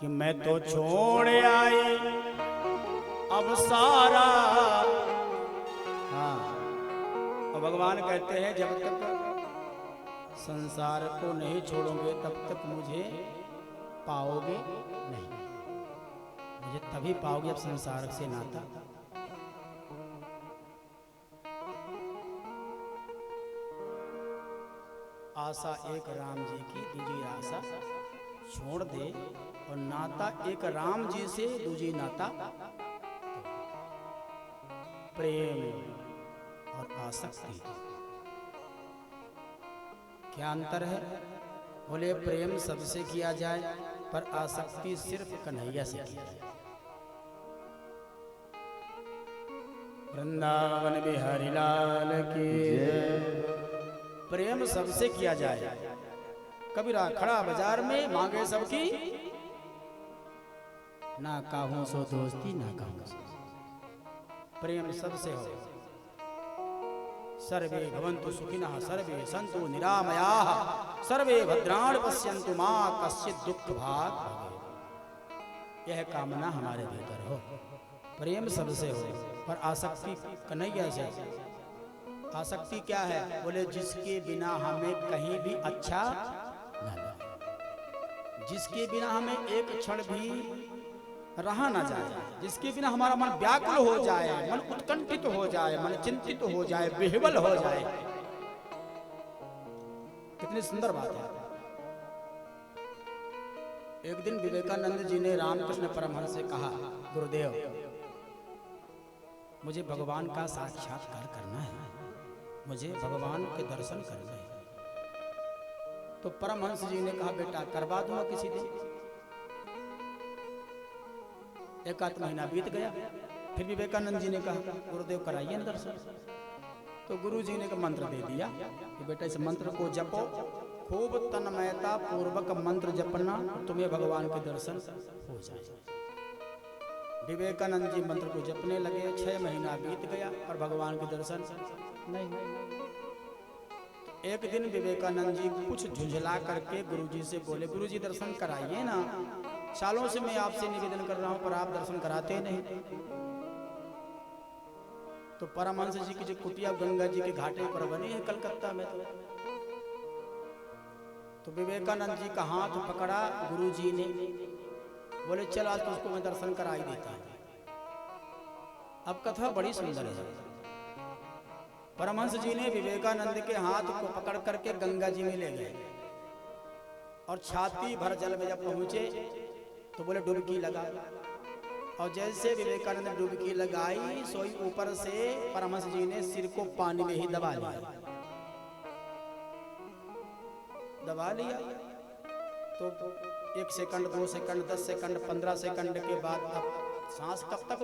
कि मैं तो छोड़ आई अब सारा। हाँ, और भगवान कहते हैं जब तक संसार को नहीं छोड़ोगे तब तक मुझे पाओगे नहीं। मुझे तभी पाओगे अब संसार से नाता। आशा एक राम जी की, दूजी आशा छोड़ दे, और नाता एक राम जी से, दूजी नाता प्रेम और आसक्ति। क्या अंतर है? बोले प्रेम सबसे किया जाए पर आसक्ति सिर्फ कन्हैया से की जाए। वृंदावन बिहारी लाल की प्रेम सबसे किया जाए। कबीरा खड़ा बाजार में मांगे सबकी, ना काहूं सो दोस्ती ना काहूं सो। प्रेम सबसे हो। सर्वे भवन्तु सुखिनः सर्वे सन्तु निरामयाः सर्वे भद्राणि पश्यन्तु मा कश्चित् दुःख भाग् भवेत्। यह कामना हमारे भीतर हो। प्रेम सबसे हो पर आसक्ति कन्हैया से। आसक्ति क्या है? बोले जिसके बिना हमें कहीं भी अच्छा न लगे, जिसके बिना हमें एक क्षण भी रहा ना जाए, जिसके बिना हमारा मन व्याकुल हो जाए, मन उत्कंठित हो जाए, मन चिंतित हो जाए, विह्वल हो जाए। कितनी सुंदर बात है। एक दिन विवेकानंद जी ने रामकृष्ण परमहंस से कहा, गुरुदेव मुझे भगवान का साक्षात्कार करना है, मुझे भगवान के दर्शन करने हैं। तो परमहंस जी ने कहा, बेटा करवा दूंगा किसी दिन। एक आध महीना बीत गया, फिर विवेकानंद जी ने कहा, गुरुदेव कराइए ना दर्शन। तो गुरु जी ने मंत्र दे दिया कि बेटा इस मंत्र को जपो, खूब तन्मयता पूर्वक मंत्र जपना, तुम्हें भगवान के दर्शन हो जाए। विवेकानंद जी मंत्र को जपने लगे, 6 महीना बीत गया और भगवान के दर्शन नहीं। एक दिन विवेकानंद जी कुछ झुंझला करके गुरु जी से बोले, गुरु जी दर्शन कराइए ना, सालों से मैं आपसे निवेदन कर रहा हूं पर आप दर्शन कराते नहीं। तो परमहंस जी की जो कुटिया गंगा जी के घाटे पर बनी है कलकत्ता में, तो विवेकानंद जी का हाथ पकड़ा गुरु जी ने, बोले चल आज तो उसको मैं दर्शन कराई देता हूं। अब कथा बड़ी सुंदर है। परमहंस जी ने विवेकानंद के हाथ को पकड़ करके गंगा जी में ले गए और छाती भर जल में जब पहुंचे तो बोले डुबकी लगा। और जैसे विवेकानंद ने डुबकी लगाई, सोई ऊपर से परमहंस जी ने सिर को पानी में ही दबा लिया। तो 1 सेकंड 2 सेकंड 10 सेकंड 15 सेकंड के बाद अब सांस कब तक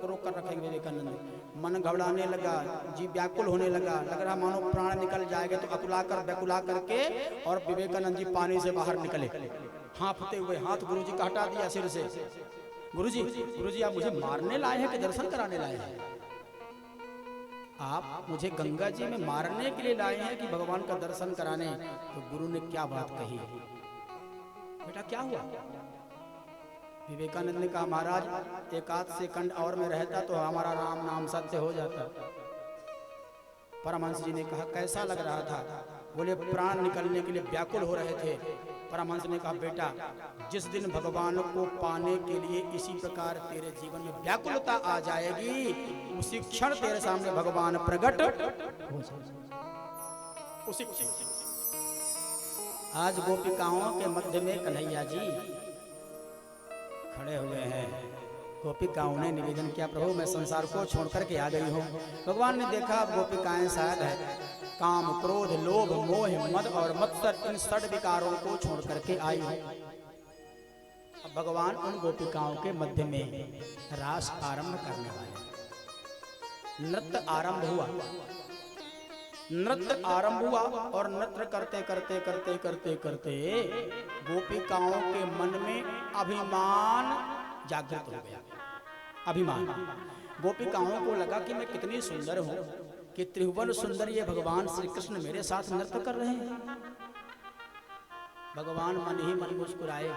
रोक कर रखेंगे विवेकानंद। मन घबराने लगा, जी व्याकुल होने लगा, लग रहा मानो प्राण निकल जाएगा। तो अकुलाकर व्याकुला करके और विवेकानंद जी पानी से बाहर निकले, हांफते हुए। हाथ गुरुजी का हटा दिया सिर से। गुरुजी आप मुझे मारने लाए हैं कि दर्शन कराने लाए हैं? आप मुझे गंगा जी में मारने के लिए लाए हैं कि भगवान का दर्शन कराने? तो गुरु ने क्या बात कही, बेटा क्या हुआ? विवेकानंद ने कहा, महाराज 1 आध सेकंड और में रहता तो हमारा राम नाम सत्य हो जाता। परमहंस जी ने कहा, कैसा लग रहा था? बोले प्राण निकलने के लिए व्याकुल हो रहे थे। परमहंस ने कहा, बेटा जिस दिन भगवान को पाने के लिए इसी प्रकार तेरे जीवन में व्याकुलता आ जाएगी, उसी क्षण तेरे सामने भगवान प्रकट हो जाएगा। उसी क्षण। आज गोपिकाओं के मध्य में कन्हैया जी खड़े हुए हैं। गोपिकाओं ने निवेदन किया, प्रभु मैं संसार को छोड़ करके आ गई हूँ। भगवान ने देखा अब गोपिकाएं शायद है काम क्रोध लोभ मोह मद और मत्सर, इन 6 विकारों को छोड़ करके आई हूँ। अब भगवान उन गोपिकाओं के मध्य में रास आरंभ करने वाले। नृत्य आरंभ हुआ। नृत्य आरंभ हुआ और नृत्य करते करते करते करते करते गोपिकाओं के मन में अभिमान जागृत हो गया। अभिमान। गोपिकाओं को लगा कि मैं कितनी सुंदर हूं, कि त्रिभुवन सुंदर ये भगवान श्री कृष्ण मेरे साथ नृत्य कर रहे हैं। भगवान मन ही मन मुस्कुराए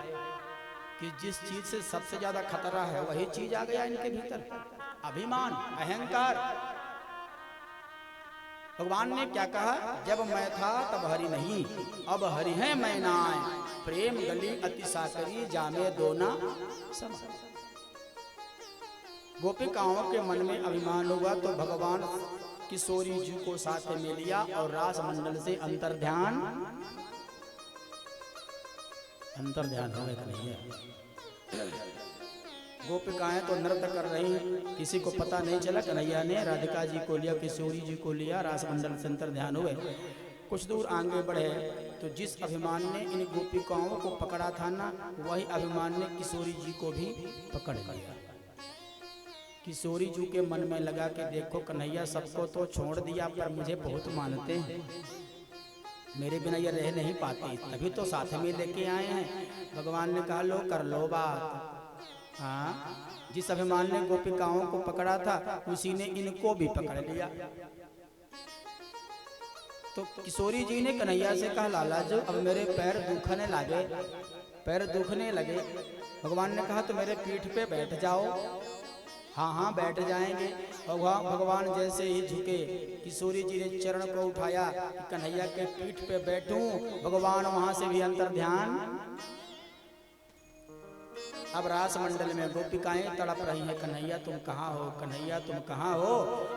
कि जिस चीज से सबसे ज्यादा खतरा है वही चीज आ गया इनके भीतर, अभिमान, अहंकार। भगवान ने क्या कहा, जब मैं था तब हरि नहीं, अब हरि है मैं नाय, प्रेम गली अति साकरी, जामे दोना सम। गोपिकाओं के मन में अभिमान हुआ तो भगवान किशोरी जी को साथ में लिया और रास मंडल से अंतर ध्यान हो गया नहीं है। गोपिकाएं तो नृत्य कर रही, किसी को पता नहीं चला। कन्हैया ने राधिका जी को लिया, किशोरी जी को लिया, रास मंडल से अंतर ध्यान हुए। कुछ दूर आगे बढ़े तो जिस अभिमान ने इन गोपिकाओं को पकड़ा था ना, वही अभिमान ने किशोरी जी को भी पकड़ लिया। किशोरी जी के मन में लगा कि देखो कन्हैया सबको तो छोड़ दिया पर मुझे बहुत मानते हैं, मेरे बिना ये रह नहीं पाती, तभी तो साथ में लेके आए हैं। भगवान ने कहा लो कर लो बात। हाँ, जिस अभिमान ने गोपिकाओं को पकड़ा था उसी ने इनको भी पकड़ लिया। तो किशोरी जी ने कन्हैया से कहा लाला जी अब मेरे पैर दुखने लगे। भगवान ने कहा तो मेरे पीठ पे बैठ जाओ। हाँ हाँ बैठ जाएंगे। भगवान जैसे ही झुके, किशोरी जी ने चरण को उठाया, कन्हैया के पीठ पे बैठूं। भगवान वहां से भी अंतर ध्यान। अब रास मंडल में गोपिकाएं तड़प रही हैं, कन्हैया तुम कहाँ हो, कन्हैया तुम कहाँ हो।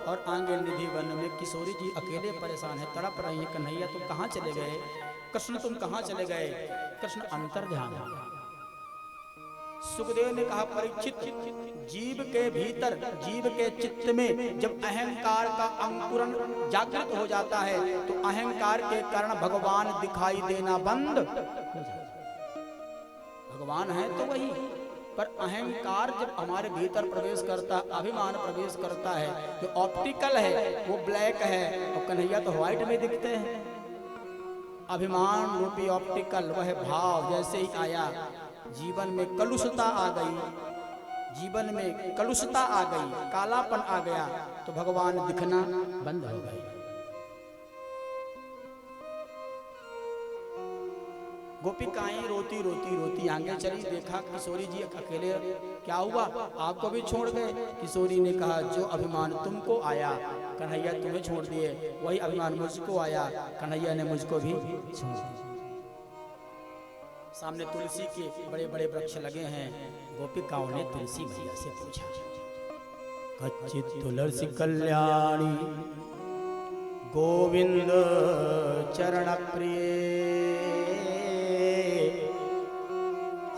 और आंगे निधि वन में किशोरी जी अकेले परेशान है, तड़प रही हैं, कन्हैया तुम कहाँ चले गए, कृष्ण तुम कहाँ चले गए। कृष्ण अंतर ध्यान। सुखदेव ने कहा परीक्षित, जीव के भीतर, जीव के चित्त में जब अहंकार का अंकुरन जागृत हो जाता है तो अहंकार के कारण भगवान दिखाई देना बंद हो जाता है। भगवान है तो वही, पर अहंकार जब हमारे भीतर प्रवेश करता, अभिमान प्रवेश करता है, जो ऑप्टिकल है वो ब्लैक है और कन्हैया तो व्हाइट में दिखते हैं। अभिमान रूपी ऑप्टिकल वह भाव जैसे ही आया, जीवन में कलुषता आ गई, जीवन में कलुषता आ गई, कालापन आ गया तो भगवान दिखना बंद हो गए। गोपिकाएं रोती रोती रोती आगे चली, देखा किशोरी जी अकेले, क्या हुआ आपको भी छोड़ गए। किशोरी ने कहा जो अभिमान तुमको आया कन्हैया तुम्हें छोड़ दिए, वही अभिमान मुझको आया, कन्हैया ने मुझको भी छोड़ दिया। सामने तुलसी के बड़े बड़े वृक्ष लगे हैं। गोपिकाओं ने तुलसी मैया से पूछा, कच्चित तुलसी कल्याणी गोविंद चरण प्रिय,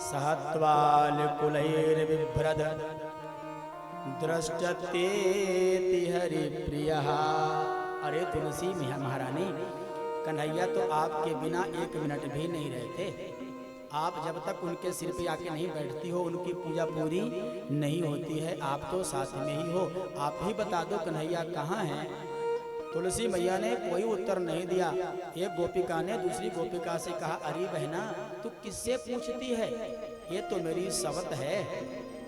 सहत्वाल कुलैर बिभ्रद दृष्टतेति हरि प्रियः। अरे तुलसी मैया महारानी, कन्हैया तो आपके बिना एक मिनट भी नहीं रहते। आप जब तक उनके सिर पे आके नहीं बैठती हो उनकी पूजा पूरी नहीं होती है। आप तो साथ में ही हो, आप ही बता दो कन्हैया कहाँ हैं। तुलसी मैया ने कोई उत्तर नहीं दिया। एक गोपिका ने दूसरी गोपिका से कहा, अरे बहना तू किससे पूछती है, ये तो मेरी सवत है,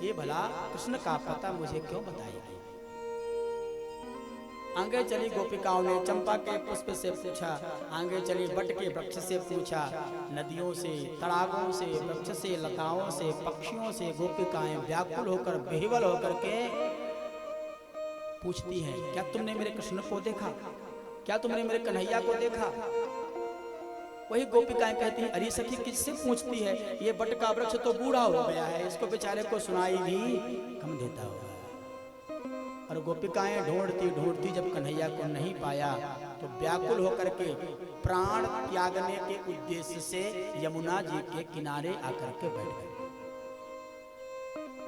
ये भला कृष्ण का पता मुझे क्यों बताएगी। आगे चली गोपिकाओं ने चंपा के पुष्प से पूछा, आगे चली बट के वृक्ष से पूछा, नदियों से, तालाबों से, वृक्ष से, लताओं से, पक्षियों से गोपिकाएं व्याकुल होकर, बेहिवल होकर के पूछती हैं, क्या तुमने मेरे कृष्ण को देखा, क्या तुमने मेरे कन्हैया को देखा। वही गोपिकाएं कहती हैं, अरे सखी किससे पूछती है, ये बट का वृक्ष तो बूढ़ा हो गया है, इसको बेचारे को सुनाई भी कम देता होगा। और गोपिकाएं ढूंढती ढूंढती जब कन्हैया को नहीं पाया तो व्याकुल होकर के प्राण त्यागने के उद्देश्य से यमुना जी के किनारे आकर के बैठ गए।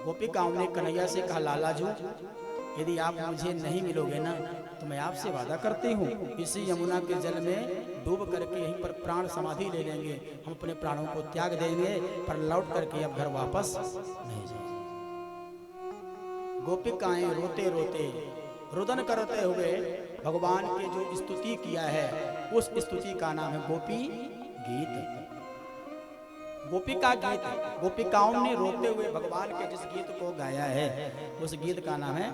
गोपिकाओं ने कन्हैया से कहा, लाला जी यदि आप मुझे नहीं मिलोगे ना तो मैं आपसे वादा करती हूँ इसी यमुना के जल में डूब करके यहीं पर प्राण समाधि ले लेंगे, हम अपने प्राणों को त्याग देंगे, पर लौट करके अब घर वापस नहीं जाएंगे। गोपिकाएं रोते रोते रुदन करते हुए भगवान की जो स्तुति किया है उस स्तुति का नाम है गोपी गीत, गोपिका गीत। गोपिकाओं ने रोते हुए भगवान के जिस गीत को गाया है उस गीत का नाम है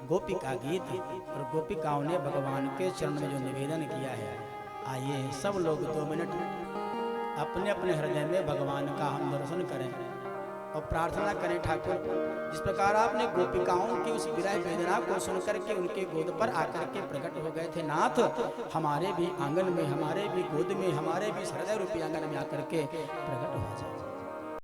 गोपिका गीत। और गोपिकाओं ने भगवान के चरण में जो निवेदन किया है, आइए सब लोग 2 मिनट अपने अपने हृदय में भगवान का हम दर्शन करें। और प्रार्थना करें ठाकुर, जिस प्रकार आपने गोपिकाओं की उस विरह वेदना को सुनकर के उनके गोद पर आकर के प्रकट हो गए थे नाथ, हमारे भी आंगन में, हमारे भी गोद में, हमारे भी हृदय रूपी आंगन में आकर के प्रकट हो जाए।